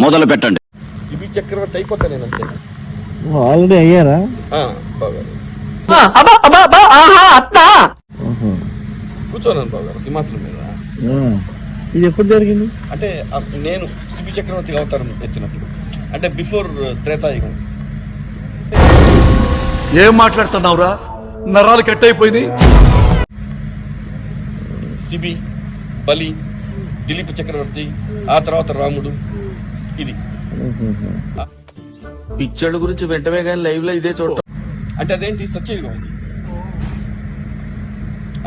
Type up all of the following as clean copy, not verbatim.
మొదలు పెట్టండి. సిబి చక్రవర్తి అయిపోతా నేను అంతే. ఆల్రెడీ అయ్యారా? బాగారు కూర్చోన్నాను బాగారు సింహాసనం మీద. ఇది ఎప్పుడు జరిగింది? అంటే నేను సిబి చక్రవర్తి అవతారం ఎత్తినప్పుడు, అంటే బిఫోర్ త్రేతాయుగం. ఏం మాట్లాడుతున్నావురా? నరాలు కట్ అయిపోయింది. సిబి, బలి, దిలీప్ చక్రవర్తి, ఆ తర్వాత రాముడు. ఇది పిక్చర్ల గురించి వెంటనే కానీ లైవ్ లో ఇదే చూడటం అంటే అదేంటి సత్యయుగం ఇది.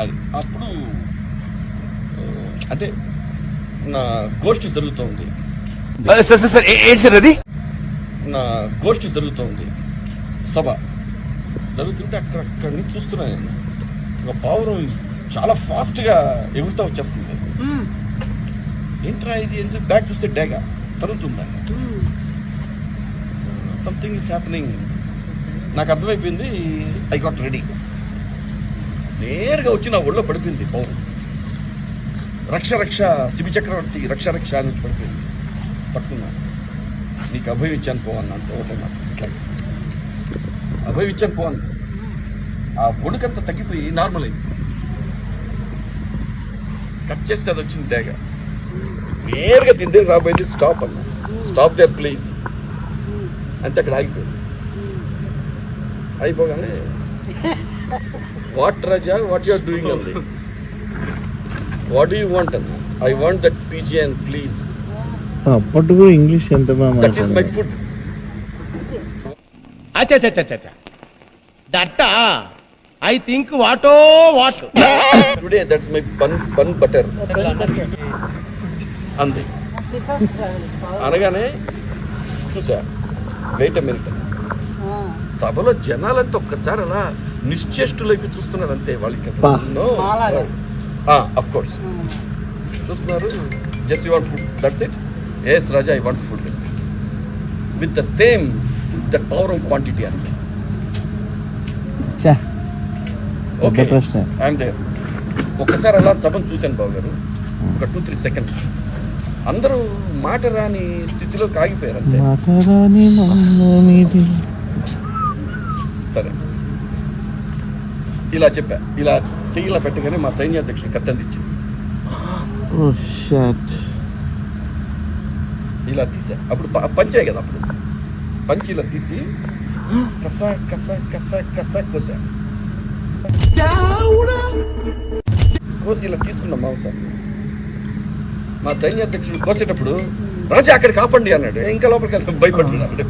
అది అప్పుడు అంటే నా గోష్ఠి జరుగుతోంది. ఏంటి సార్ అది? నా గోష్ఠి జరుగుతోంది, సభ జరుగుతుంటే అక్కడి నుంచి చూస్తున్నాను నేను. ఒక పావురం చాలా ఫాస్ట్ గా ఎగురుతా వచ్చేస్తుంది. ఏంట్రా ఇది అని బ్యాక్ చూస్తే డేగా తరుగుతుందా, సంథింగ్ ఈస్ హ్యాపెనింగ్. నాకు అర్థమైపోయింది. I got ready. నేరుగా వచ్చి నా ఒళ్ళో పడిపోయింది పౌరం. రక్ష రక్ష సిబి చక్రవర్తి, రక్ష రక్ష అని వచ్చి పడిపోయింది. పట్టుకున్నా, నీకు అభయం ఇచ్చాను పోవన్న అంతే. ఒకటే మాట, ఇట్లా అభయం ఇచ్చాను పోవన్న. ఆ ఒడుకంతా తగ్గిపోయి నార్మల్ అయింది. కట్ చేస్తే అది వచ్చింది డేగా. నేరుగా తిందే రాబోయింది. స్టాప్ అన్న, స్టాప్ దేర్ ప్లీజ్ అంతే. అక్కడ ఆగిపోయింది. అయిపోగానే what Raja, what you are doing అంది. వాట్ డూ యూ వాంట్ అన్న. I want that pigeon please. అప్పటి కూడా ఇంగ్లీష్ ఎంత బాగా. That is my food. దట్టా ఐ థింక్ వాటో what today that's my bun butter అంది. అనగానే చూసా, వెయిట్ ఎ మినిట్. సభలో జనాలంతా ఒక్కసారి అలా నిశ్చేష్టులైపు చూస్తున్నారు అంతే. వాళ్ళకి అఫ్ కోర్స్ చూస్తున్నారు. Just you want food, that's it. Yes Raja, I want food with the same that power of quantity అంటే. Okay, I'm there. ఒక్కసారి అలా సభను చూశాను బాబు గారు. ఒక 2-3 సెకండ్స్ అందరూ మాట రాని స్థితిలో కాగిపోయారు అంతే. సరే ఇలా చెప్పా, ఇలా చెయ్యిలా పెట్టగానే మా సైన్యాధ్యక్షుడు కత్తందిచ్చి ఇలా తీసా. అప్పుడు పంచాయి కదా, అప్పుడు పంచి ఇలా తీసి కస కస కస కస కోసా. కోసి ఇలా తీసుకున్న మాంసం. మా సైన్యాధ్యక్షుడు కోసేటప్పుడు రాజా అక్కడ కాపండి అన్నాడు. ఇంకా లోపలికి వెళ్తే భయపడుతున్నాడు.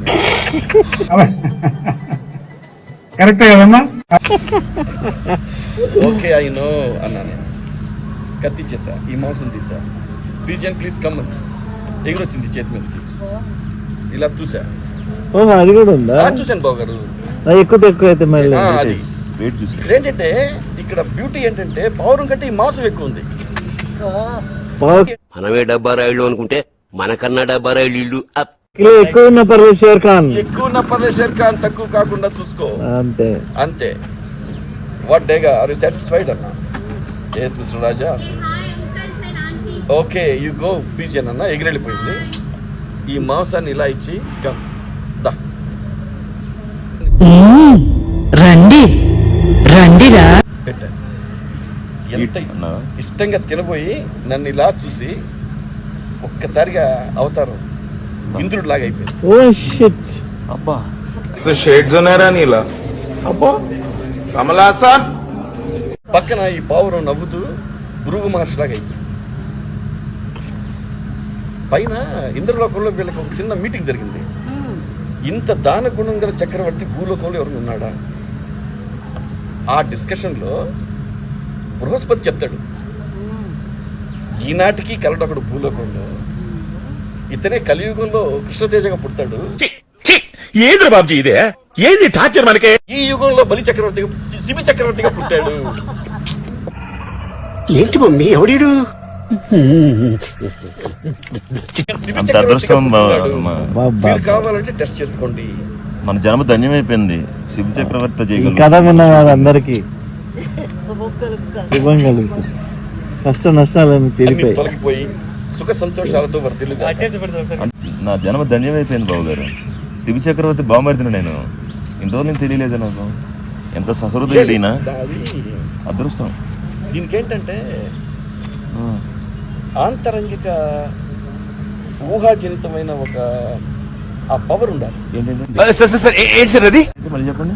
ఓకే ఐ నో అన్నా. నేను కత్తిచ్చేసా, ఈ మాంసం తీసా. పిజియన్ ప్లీజ్ కమ్ అని ఎగురొచ్చింది చేతి మీదకి. ఇలా చూసా. అది కూడా ఉందా? చూశాను బాబు గారు. ఎక్కువ అయితే మళ్ళీ అది ఇక్కడ ఏంటంటే, ఇక్కడ బ్యూటీ ఏంటంటే పౌరం కంటే ఈ మాంసం ఎక్కువ ఉంది. మనమే డబ్బా రాయిళ్ళు అనుకుంటే మనకన్నా డబ్బా రాయిళ్ళు ఇల్లు. ఎక్కువ ఉన్న పర్లేదు షేర్ ఖాన్, ఎక్కువ ఉన్న పర్లేదు షేర్ ఖాన్, తక్కువ కాకుండా చూసుకో అంతే అంతే. వాట్ డేగా, ఆర్ యు సాటిస్ఫైడ్ అన్న? Yes mister Raja. Okay you go pigeon అన్న. ఎగిరెళ్ళిపోయింది. ఈ మాంసాన్ని ఇలా ఇచ్చి దా రండి రండిరా పెట్టా. ఎంత ఇష్టంగా తినబోయి నన్ను ఇలా చూసి ఒక్కసారిగా అవతారం ఇంద్రుడు లాగా అయిపోయింది. Oh shit. అబ్బా షేడ్స్ ఉన్నారా నీలా? అబ్బా కమలాసన్. పక్కన ఈ పావురం నవ్వుతూ భృగు మహర్షి లాగా అయిపోయింది. పైన ఇంద్రలోకంలో వీళ్ళకి ఒక చిన్న మీటింగ్ జరిగింది. ఇంత దాన గుణం గల చక్రవర్తి భూలోకంలో ఎవరు ఉన్నాడా? ఆ డిస్కషన్లో బృహస్పతి చెప్తాడు, ఈనాటికి కలడొకడు భూలోకంలో, ఇతనే కలియుగంలో కృష్ణతేజగా పుడతాడు. ఏది బాబుజీ ఇదే? ఏది టార్చర్ మనకే? ఈ యుగంలో బలి చక్రవర్తిగా, శిబి చక్రవర్తిగా పుట్టాడు. ఏంటి మమ్మీ ఎవడీడు? మీరు కావాలంటే టెస్ట్ చేసుకోండి. మన జన్మ ధన్యమైపోయింది. శిబి చక్రవర్తి కథ విన్న వారందరికీ శుభం కలుగుతుంది. కష్ట నష్టాలను తెలిపి తొలగిపోయి సుఖ సంతోషాలతో వర్తిల్లుగా. నా జన్మ ధన్యమైపోయింది బాబు గారు. శివ చక్రవర్తి బావమరిదిని నేను. ఇంతవరకు నేను తెలియలేదు నాకు. ఎంత సహృదయుడైనా అది అదృష్టం. దీనికి ఏంటంటే ఆ, ఆంతరంగిక ఊహాజనితమైన ఒక ఆ పవర్ ఉండాలి. ఏంటంటే సార్ ఏంటి సార్ అది? మళ్ళీ చెప్పండి.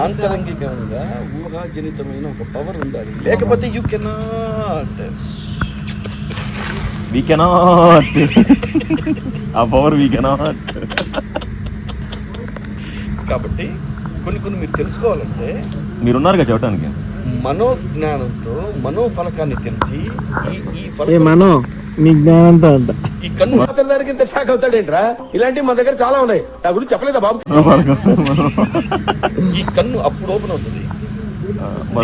ఆంతరంగికంగా ఊహాజనితమైన ఒక పవర్ ఉండాలి, లేకపోతే యూ కెనాట్. We cannot. ఆ పవర్ వీ కెనాట్. కాబట్టి కొన్ని మీరు తెలుసుకోవాలంటే మీరున్నారుగా చెప్పడానికి. మనోజ్ఞానంతో మనోఫలకాన్ని తెలిసి ఈ ఏ ఫలకం మనో నీ జ్ఞానంతో అంట. ఈ కన్ను ఇంత షాక్ అవుతాడేంట్రా? ఇలాంటివి మన దగ్గర చాలా ఉన్నాయి, నా గురించి చెప్పలేదా బాబు? ఈ కన్ను అప్పుడు ఓపెన్ అవుతుంది.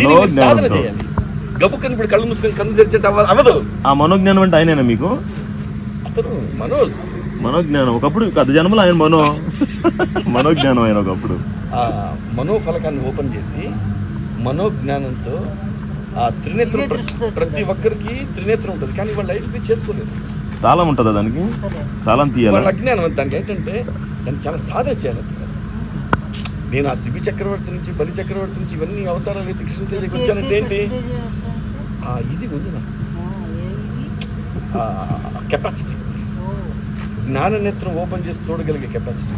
దీనికి మీరు సాధన మనోజ్ఞానంతో. చేయాలి. గబుక్కని ఇప్పుడు కళ్ళు మూసుకొని కన్ను తెరిచేట అవ్వదు. ఆ మనోజ్ఞానం అంటే ఆయనేనా మీకు? అతను మనోజ్ మనోజ్ఞానం ఒకప్పుడు గత జన్మలో ఆయన మనోజ్ఞానం ఆయన ఒకప్పుడు. ఆ మనోఫలకాన్ని ఓపెన్ చేసి మనోజ్ఞానంతో ఆ త్రినేత్రం ప్రతి ఒక్కరికి త్రినేత్రం ఉంటుంది, కానీ వాళ్ళు ఐడెంటిఫై చేసుకోలేదు. తాళం ఉంటుందా దానికి? తాళం వాళ్ళ తీయాలి. అజ్ఞానం దానికి ఏంటంటే దాన్ని చాలా సాధన చేయాలి. నేను ఆ శిబి చక్రవర్తి నుంచి బలి చక్రవర్తి నుంచి ఇవన్నీ అవతారాలు ఎత్తి కృష్ణతేజకి వచ్చానంటే ఏంటి, ఇది ఉంది నాకు కెపాసిటీ, జ్ఞాన నేత్రం ఓపెన్ చేసి చూడగలిగే కెపాసిటీ.